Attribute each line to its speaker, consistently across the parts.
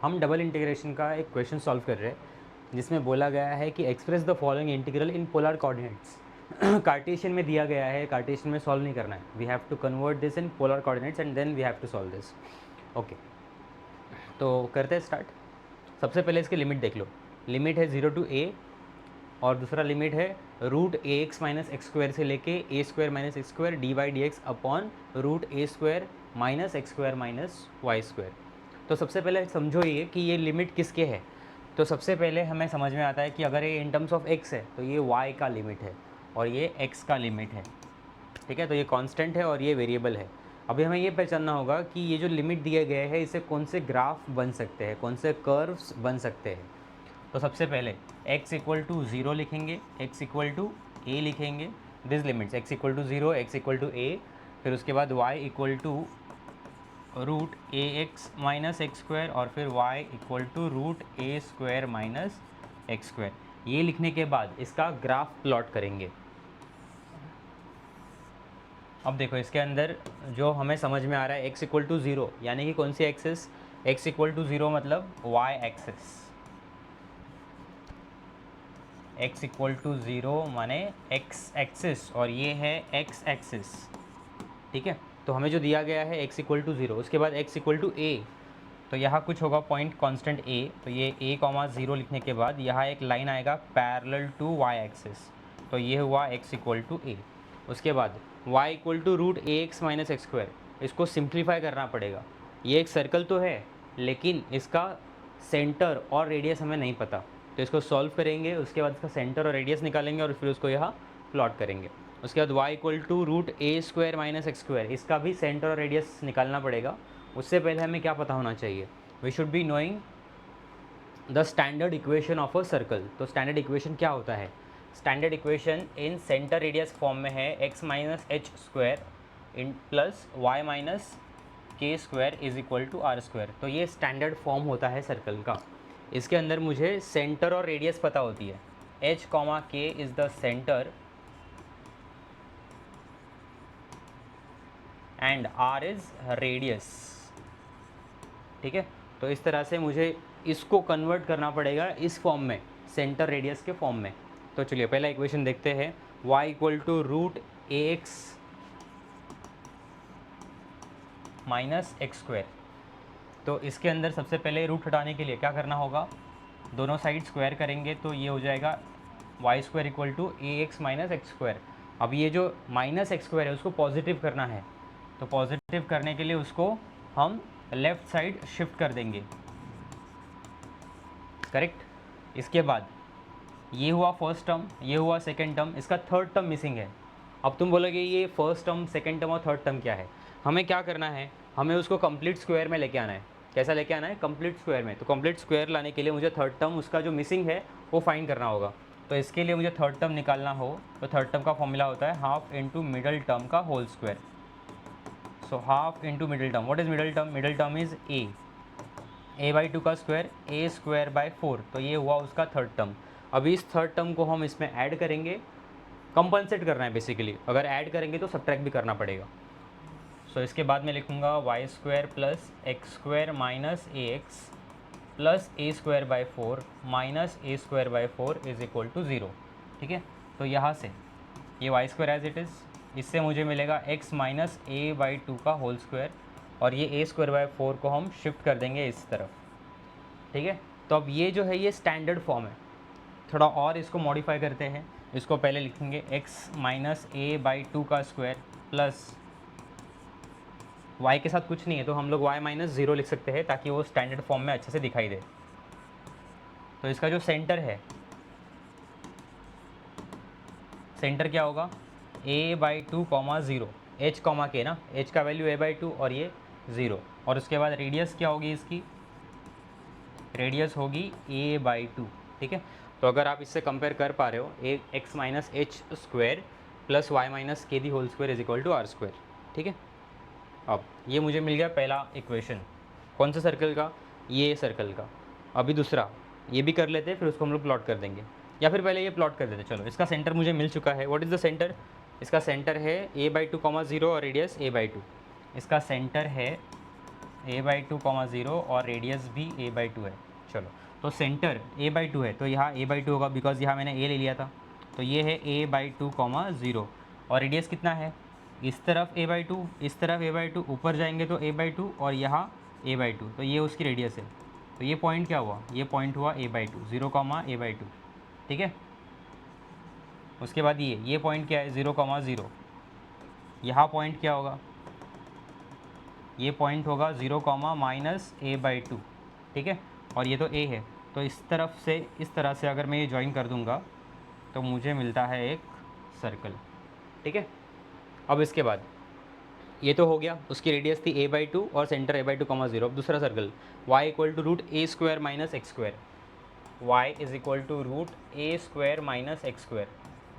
Speaker 1: हम double integration का एक क्वेश्चन सॉल्व कर रहे हैं जिसमें बोला गया है कि express the following integral in polar coordinates. Cartesian में दिया गया है, कार्टेशियन में सॉल्व नहीं करना है, we have to convert this in polar coordinates and then we have to solve this. Okay, तो करते हैं स्टार्ट। सबसे पहले इसकी लिमिट देख लो। लिमिट है 0 टू a और दूसरा लिमिट है रूट ए एक्स माइनस एक्स स्क्वायर से लेके A square minus x square D Y D X upon root A square minus x square minus Y square. तो सबसे पहले समझो ये कि ये लिमिट किसके है। तो सबसे पहले हमें समझ में आता है कि अगर ये इन टर्म्स ऑफ एक्स है तो ये वाई का लिमिट है और ये एक्स का लिमिट है। ठीक है, तो ये कांस्टेंट है और ये वेरिएबल है। अभी हमें ये पहचानना होगा कि ये जो लिमिट दिए गए हैं इससे कौन से ग्राफ बन सकते हैं, कौन से कर्व्स बन सकते हैं। तो सबसे पहले x इक्वल टू 0 लिखेंगे, x इक्वल टू a लिखेंगे, this limits x equal to 0, x equal to a, फिर उसके बाद y equal to root A x minus x square और फिर y equal to root A square minus x square. ये लिखने के बाद इसका ग्राफ प्लॉट करेंगे। अब देखो इसके अंदर जो हमें समझ में आ रहा है x इक्वल टू 0 यानी कि कौन सी एक्सिस, x इक्वल टू 0 मतलब y axis, x equal to 0 माने x एक्सिस और ये है x एक्सिस। ठीक है, तो हमें जो दिया गया है x इक्वल टू 0, उसके बाद x इक्वल टू a, तो यहाँ कुछ होगा पॉइंट कांस्टेंट a, तो ये a कॉमा 0 लिखने के बाद यहाँ एक लाइन आएगा पैरेलल टू y एक्सिस, तो ये हुआ x इक्वल टू a। उसके बाद y equal to root A x minus x square, इसको सिंप्लीफाई करना पड़ेगा। ये एक सर्कल तो है लेकिन इसका सेंटर और रेडियस हमें नहीं पता, तो इसको सॉल्व करेंगे, उसके बाद इसका सेंटर और रेडियस निकालेंगे और फिर उसको यहाँ प्लॉट करेंगे। उसके बाद y equal to root A square minus x square, इसका भी सेंटर और रेडियस निकालना पड़ेगा। उससे पहले हमें क्या पता होना चाहिए, we should be knowing the standard equation of a circle. तो स्टैंडर्ड इक्वेशन क्या होता है, standard equation in centre radius form में है x minus H square in plus Y minus k square is equal to are square. तो ये standard form होता है सर्कल का। इसके अंदर मुझे सेंटर और रेडियस पता होती है, h कॉमा के is the centre and r is radius. ठीक है, तो इस तरह से मुझे इसको कन्वर्ट करना पड़ेगा इस फॉर्म में, सेंटर रेडियस के फॉर्म में। तो चलिए पहला इक्वेशन देखते हैं, y equal to root A x minus x square. तो इसके अंदर सबसे पहले रूट हटाने के लिए क्या करना होगा, दोनों साइड स्क्वायर करेंगे तो ये हो जाएगा y square equal to A x minus x square. अब ये जो माइनस एक्स स्क्वायर है उसको पॉजिटिव करना है, तो पॉजिटिव करने के लिए उसको हम लेफ़्ट साइड शिफ्ट कर देंगे, करेक्ट। इसके बाद ये हुआ फर्स्ट टर्म, ये हुआ सेकेंड टर्म, इसका थर्ड टर्म मिसिंग है। अब तुम बोलोगे ये फर्स्ट टर्म, सेकेंड टर्म और थर्ड टर्म क्या है, हमें क्या करना है, हमें उसको कंप्लीट स्क्वायर में लेके आना है। कैसा लेके आना है, कंप्लीट स्क्वायर में। तो कंप्लीट स्क्वायर लाने के लिए मुझे थर्ड टर्म उसका जो मिसिंग है वो फाइंड करना होगा। तो इसके लिए मुझे थर्ड टर्म निकालना हो तो थर्ड टर्म का फॉर्मूला होता है हाफ इंटू मिडल टर्म का whole square. So half into middle term, what is middle term, middle term is a by two का स्क्वायर ए स्क्वायर बाई 4, तो ये हुआ उसका थर्ड टर्म। अभी इस थर्ड टर्म को हम इसमें ऐड करेंगे, कंपनसेट करना है बेसिकली, अगर ऐड करेंगे तो सब्ट्रैक्ट भी करना पड़ेगा। सो इसके बाद मैं लिखूँगा y square plus x square minus a x plus a square by 4 minus a square by 4 is equal to 0। ठीक है, तो यहाँ से ये y square as it is, इससे मुझे मिलेगा x माइनस ए बाई 2 का होल स्क्वायर और ये ए स्क्वायर बाई 4 को हम शिफ्ट कर देंगे इस तरफ। ठीक है, तो अब ये जो है ये स्टैंडर्ड फॉर्म है। थोड़ा और इसको मॉडिफाई करते हैं, इसको पहले लिखेंगे x माइनस ए बाई 2 का स्क्वायर प्लस y के साथ कुछ नहीं है तो हम लोग y माइनस 0 लिख सकते हैं ताकि वो स्टैंडर्ड फॉर्म में अच्छे से दिखाई दे। तो इसका जो सेंटर है, सेंटर क्या होगा, a by 2 comma 0, h comma के ना, h का वैल्यू a बाई 2 और ये 0, और उसके बाद रेडियस क्या होगी इसकी, रेडियस होगी a बाई 2। ठीक है, तो अगर आप इससे कंपेयर कर पा रहे हो, A x minus H square plus Y minus K the whole square is equal to are square. ठीक है, अब ये मुझे मिल गया पहला इक्वेशन, कौन सा सर्कल का, ये सर्कल का। अभी दूसरा ये भी कर लेते हैं, फिर उसको हम लोग प्लॉट कर देंगे, या फिर पहले ये प्लॉट कर देते। चलो, इसका सेंटर मुझे मिल चुका है, व्हाट इज़ द सेंटर, इसका सेंटर है a बाई 2 कॉमा 0 और रेडियस a बाई 2। इसका सेंटर है a/2 कॉमा 0 और रेडियस भी a/2 है। चलो, तो सेंटर a/2 है तो यहाँ a/2 होगा, बिकॉज यहाँ मैंने a ले लिया था। तो ये है a/2 कॉमा 0 और रेडियस कितना है, इस तरफ a/2, इस तरफ a/2, ऊपर जाएंगे तो a/2 और यहाँ a/2, तो ये उसकी रेडियस है। तो ये पॉइंट क्या हुआ, ये पॉइंट हुआ a/2, 0 कॉमा a/2, ठीक है। उसके बाद ये पॉइंट क्या है, 0 कॉमा 0। यहाँ पॉइंट क्या होगा, ये पॉइंट होगा 0 कॉमा -a/2, ठीक है। और ये तो a है, तो इस तरफ से इस तरह से अगर मैं ये ज्वाइन कर दूंगा तो मुझे मिलता है एक सर्कल, ठीक है। अब इसके बाद ये तो हो गया, उसकी रेडियस थी a/2 और सेंटर a/2 कॉमा 0। अब दूसरा circle y equal to root a square minus x square, y is equal to root a square minus x square.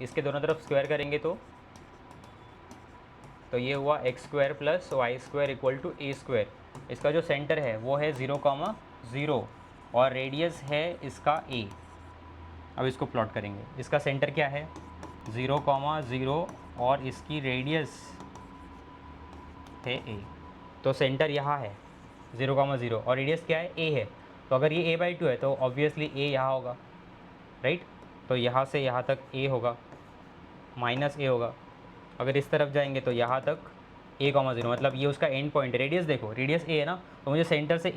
Speaker 1: इसके दोनों तरफ स्क्वायर करेंगे तो ये हुआ x square plus Y square equal to a square. इसका जो सेंटर है वो है 0 कॉमा 0 और रेडियस है इसका a। अब इसको प्लॉट करेंगे, इसका सेंटर क्या है 0 कॉमा 0 और इसकी रेडियस है a। तो सेंटर यहाँ है 0 कॉमा 0 और रेडियस क्या है a है। तो अगर ये a/2 है तो ऑब्वियसली a यहाँ होगा, राइट। तो यहाँ से यहाँ तक a होगा, माइनस a होगा। अगर इस तरफ जाएंगे तो यहाँ तक a कॉमा 0, मतलब ये उसका एंड पॉइंट है। रेडियस देखो, रेडियस a है ना, तो मुझे सेंटर से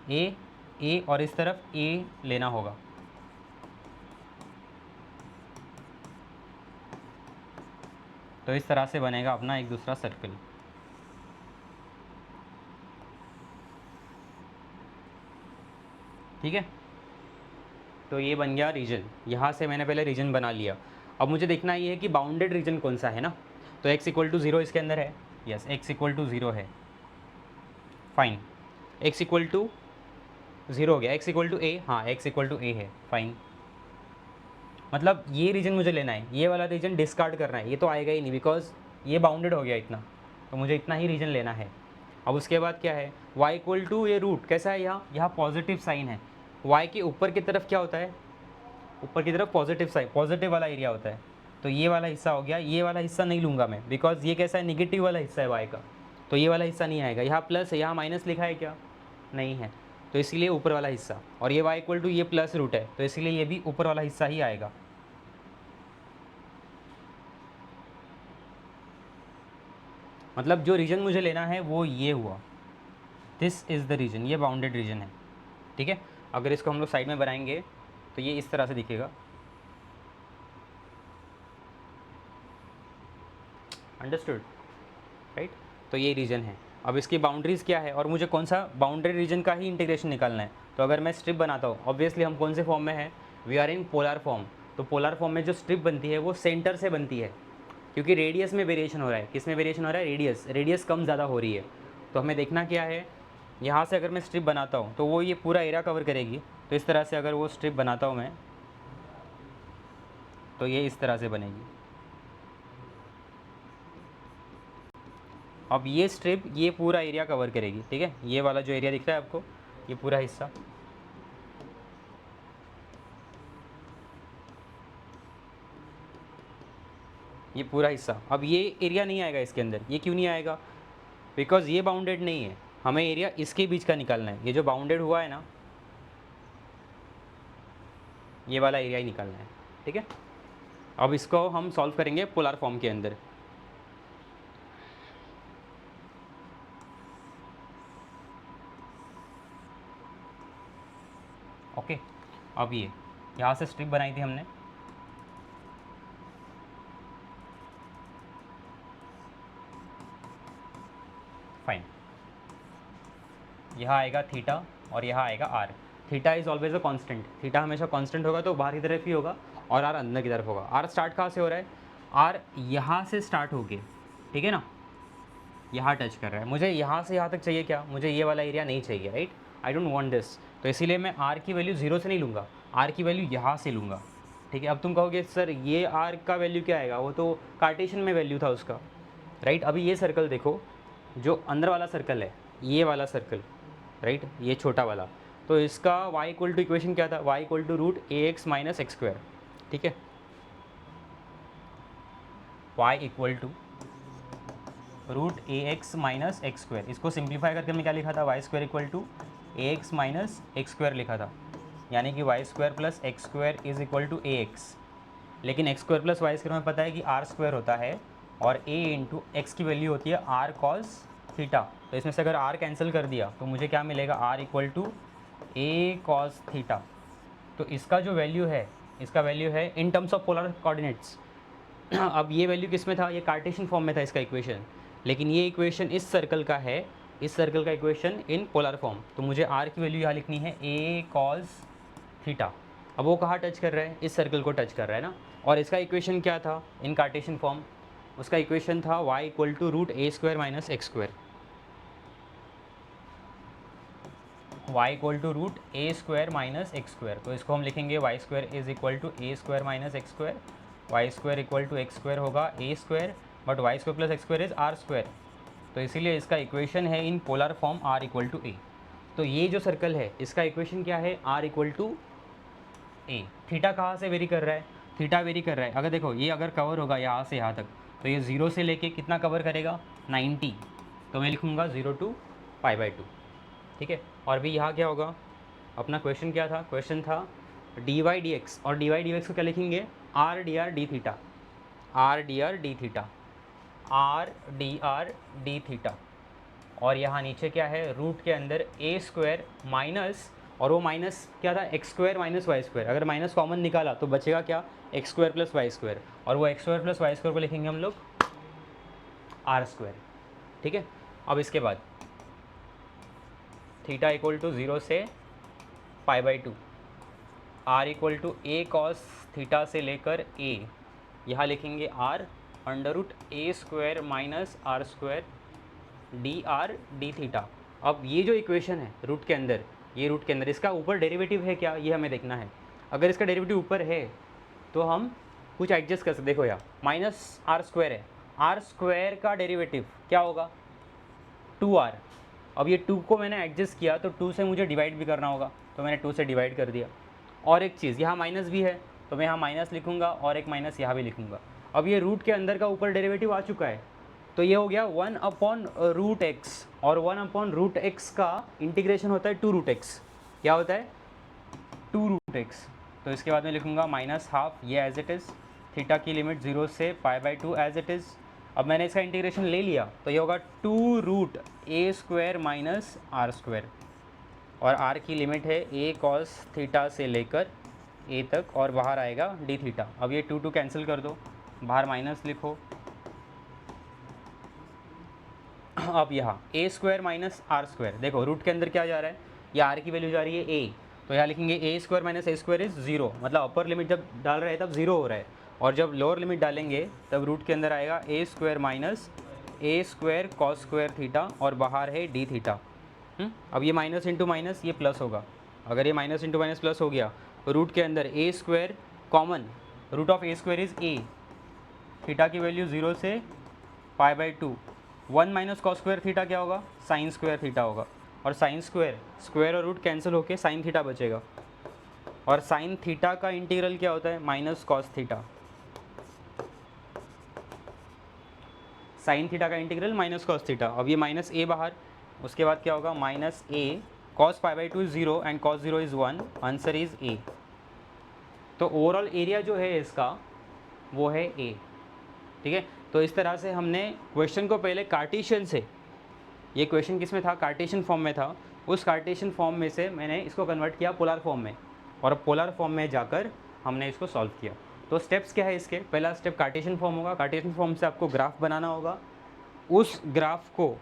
Speaker 1: a और इस तरफ a लेना होगा। तो इस तरह से बनेगा अपना एक दूसरा सर्कल, ठीक है। तो ये बन गया रीजन, यहाँ से मैंने पहले रीजन बना लिया। अब मुझे देखना ये है कि बाउंडेड रीजन कौन सा है ना। तो x इक्वल टू 0 इसके अंदर है, यस x इक्वल टू 0 है, फाइन। x इक्वल टू 0 हो गया, x इक्वल टू a, हाँ x इक्वल टू a है, फाइन। मतलब ये रीजन मुझे लेना है, ये वाला रीजन डिस्कार्ड करना है, ये तो आएगा ही नहीं बिकॉज ये बाउंडेड हो गया इतना, तो मुझे इतना ही रीजन लेना है। अब उसके बाद क्या है, y इक्वल टू ये रूट कैसा है, यहाँ पॉजिटिव साइन है। y के ऊपर की तरफ क्या होता है, ऊपर की तरफ पॉजिटिव साइन, पॉजिटिव वाला एरिया होता है। तो ये वाला हिस्सा हो गया, ये वाला हिस्सा नहीं लूँगा मैं बिकॉज ये कैसा है, निगेटिव वाला हिस्सा है y का, तो ये वाला हिस्सा नहीं आएगा। यहाँ प्लस है, यहाँ माइनस लिखा है क्या, नहीं है, तो इसीलिए ऊपर वाला हिस्सा। और ये y इक्वल टू ये प्लस रूट है, तो इसीलिए ये भी ऊपर वाला हिस्सा ही आएगा। मतलब जो रीजन मुझे लेना है वो ये हुआ, दिस इज़ द रीजन, ये बाउंडेड रीजन है, ठीक है। अगर इसको हम लोग साइड में बनाएंगे तो ये इस तरह से दिखेगा, अंडरस्टूड, राइट। तो ये रीजन है। अब इसकी बाउंड्रीज़ क्या है और मुझे कौन सा बाउंड्री रीजन का ही इंटीग्रेशन निकालना है। तो अगर मैं स्ट्रिप बनाता हूँ, ऑब्वियसली हम कौन से फॉर्म में है, we are in polar form. तो पोलर फॉर्म में जो स्ट्रिप बनती है वो सेंटर से बनती है, क्योंकि रेडियस में वेरिएशन हो रहा है। किस में वेरिएशन हो रहा है, रेडियस कम ज़्यादा हो रही है। तो हमें देखना क्या है, यहाँ से अगर मैं स्ट्रिप बनाता हूँ तो वो ये पूरा एरिया कवर करेगी। तो इस तरह से अगर वो स्ट्रिप बनाता हूँ मैं, तो ये इस तरह से बनेगी। अब ये स्ट्रिप ये पूरा एरिया कवर करेगी, ठीक है। ये वाला जो एरिया दिख रहा है आपको, ये पूरा हिस्सा, ये पूरा हिस्सा। अब ये एरिया नहीं आएगा इसके अंदर, ये क्यों नहीं आएगा, बिकॉज ये बाउंडेड नहीं है। हमें एरिया इसके बीच का निकालना है, ये जो बाउंडेड हुआ है ना, ये वाला एरिया ही निकालना है, ठीक है। अब इसको हम सॉल्व करेंगे पोलर फॉर्म के अंदर। ओके, अब ये यहाँ से स्ट्रिप बनाई थी हमने, फाइन। यहाँ आएगा थीटा और यहाँ आएगा r. Theta is always a constant, theta हमेशा कांस्टेंट होगा तो बाहर की तरफ ही होगा, और आर अंदर की तरफ होगा। आर स्टार्ट कहाँ से हो रहा है, आर यहाँ से स्टार्ट हो गया, ठीक है ना, यहाँ टच कर रहा है। मुझे यहाँ से यहाँ तक चाहिए क्या, मुझे ये वाला एरिया नहीं चाहिए, right. I don't want this, तो इसीलिए मैं आर की वैल्यू 0 से नहीं लूँगा, आर की वैल्यू यहाँ से लूँगा, ठीक है। अब तुम कहोगे सर ये आर का वैल्यू क्या आएगा, वो तो कार्टेशियन में वैल्यू था उसका, राइट। अभी ये सर्कल देखो, जो अंदर वाला सर्कल है, ये वाला सर्कल, राइट, ये छोटा वाला, तो इसका y इक्वल टू इक्वेशन क्या था, y equal to root ax minus x square, ठीक है। y equal to root A x minus x square. इसको सिंप्लीफाई करके हमने क्या लिखा था, Y square equal to A x minus x square लिखा था, यानी कि Y square plus x square is equal to A X. लेकिन X square plus Y square में पता है कि आर स्क्वायर होता है और ए इंटू एक्स की वैल्यू होती है आर कॉस थीटा। तो इसमें से अगर आर कैंसिल कर दिया तो मुझे क्या मिलेगा, r equal to A cos theta. तो इसका जो वैल्यू है, इसका वैल्यू है in terms of polar coordinates. अब ये वैल्यू किस में था, ये कार्टेशियन फॉर्म में था इसका इक्वेशन, लेकिन ये इक्वेशन इस सर्कल का है, इस सर्कल का इक्वेशन इन पोलर फॉर्म। तो मुझे आर की वैल्यू यहाँ लिखनी है ए कॉस थीटा। अब वो कहाँ टच कर रहा है, इस सर्कल को टच कर रहा है ना। और इसका इक्वेशन क्या था इन कार्टेशियन फॉर्म, उसका इक्वेशन था y equal to root A square minus x square, y equal to root A square minus x square. तो इसको हम लिखेंगे y square is equal to A square minus x square, Y square equal to X square होगा A square, but Y square plus x square is R square. तो इसीलिए इसका equation है in polar form R equal to a. तो ये जो circle है इसका इक्वेशन क्या है, r equal to a. Theta कहाँ से वेरी कर रहा है, थीटा वेरी कर रहा है, अगर देखो ये अगर कवर होगा यहाँ से यहाँ तक, तो ये 0 से लेके कितना कवर करेगा, 90। तो मैं लिखूँगा 0 टू π/2, ठीक है। और भी यहाँ क्या होगा, अपना क्वेश्चन क्या था, क्वेश्चन था dy dx, और dy dx को क्या लिखेंगे, r dr d theta, r dr d theta, r dr d theta. और यहाँ नीचे क्या है, रूट के अंदर ए स्क्वायर माइनस, और वो माइनस क्या था, x square minus Y square. अगर माइनस कॉमन निकाला तो बचेगा क्या, x square plus Y square, और वो x square plus Y square को लिखेंगे हम लोग आर स्क्वायर, ठीक है। अब इसके बाद थीटा इक्वल टू 0 से π/2, R equal to A cos theta से लेकर ए, यहाँ लिखेंगे R under root A square minus are square D R D theta. अब ये जो इक्वेशन है रूट के अंदर, ये रूट के अंदर इसका ऊपर डेरिवेटिव है क्या, ये हमें देखना है। अगर इसका डेरिवेटिव ऊपर है तो हम कुछ एडजस्ट कर सकते। देखो यहाँ माइनस आर स्क्वायर है, आर स्क्वायर का डेरिवेटिव क्या होगा, 2r। अब ये 2 को मैंने एडजस्ट किया तो 2 से मुझे डिवाइड भी करना होगा, तो मैंने 2 से डिवाइड कर दिया। और एक चीज़ यहाँ माइनस भी है, तो मैं यहाँ माइनस लिखूँगा और एक माइनस यहाँ भी लिखूँगा। अब ये रूट के अंदर का ऊपर डेरिवेटिव आ चुका है, तो ये हो गया 1/√x, और 1/√x का इंटीग्रेशन होता है 2√x। क्या होता है, 2√x। तो इसके बाद मैं लिखूँगा -12, ये एज इट इज़, थीटा की लिमिट 0 से π/2 एज इट इज़। अब मैंने इसका इंटीग्रेशन ले लिया तो ये होगा 2√a square minus are square, और r की लिमिट है a cos थीटा से लेकर a तक, और बाहर आएगा d थीटा। अब ये 2 कैंसिल कर दो, बाहर माइनस लिखो। अब यहाँ a square minus are square, देखो रूट के अंदर क्या जा रहा है, ये r की वैल्यू जा रही है a, तो यहाँ लिखेंगे a square minus a square is 0, मतलब अपर लिमिट जब डाल रहे हैं तब 0 हो रहा है, और जब लोअर लिमिट डालेंगे तब रूट के अंदर आएगा a square minus a square cos square theta, और बाहर है d थीटा। अब ये माइनस इंटू माइनस ये प्लस होगा, अगर ये माइनस इंटू माइनस प्लस हो गया तो रूट के अंदर a square common, root of a square is a, theta की वैल्यू 0 से π/2, 1 माइनस कॉस स्क्वायर थीटा क्या होगा, साइन स्क्वायर थीटा होगा, और साइन स्क्वायर, स्क्वायर और रूट कैंसिल होके साइन थीटा बचेगा, और साइन थीटा का इंटीग्रल क्या होता है, minus cos theta. Sine theta का इंटीग्रल माइनस कॉस थीटा। अब ये माइनस ए बाहर, उसके बाद क्या होगा, minus A cos π/2 is 0 and cos 0 is 1, answer is A. तो ओवरऑल एरिया जो है इसका वो है ए, ठीक है। तो इस तरह से हमने क्वेश्चन को पहले कार्टेशियन से, ये क्वेश्चन किस में था, कार्टेशियन फॉर्म में था, उस कार्टेशियन फॉर्म में से मैंने इसको कन्वर्ट किया पोलर फॉर्म में, और पोलर फॉर्म में जाकर हमने इसको सॉल्व किया। तो स्टेप्स क्या है इसके, पहला स्टेप कार्टेशियन फॉर्म होगा, कार्टेशियन फॉर्म से आपको ग्राफ बनाना होगा, उस ग्राफ को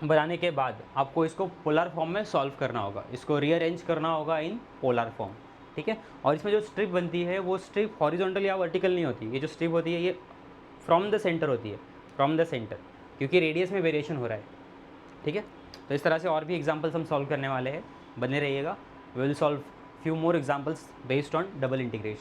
Speaker 1: बनाने के बाद आपको इसको पोलर फॉर्म में सॉल्व करना होगा, इसको रीअरेंज करना होगा इन पोलर फॉर्म, ठीक है। और इसमें जो स्ट्रिप बनती है वो स्ट्रिप हॉरिजॉन्टल या वर्टिकल नहीं होती, ये जो स्ट्रिप होती है ये फ्रॉम द सेंटर होती है, फ्रॉम द सेंटर, क्योंकि रेडियस में वेरिएशन हो रहा है, ठीक है। तो इस तरह से और भी एग्जांपल्स हम सॉल्व करने वाले हैं, बने रहिएगा। We will solve few more examples based on double integration.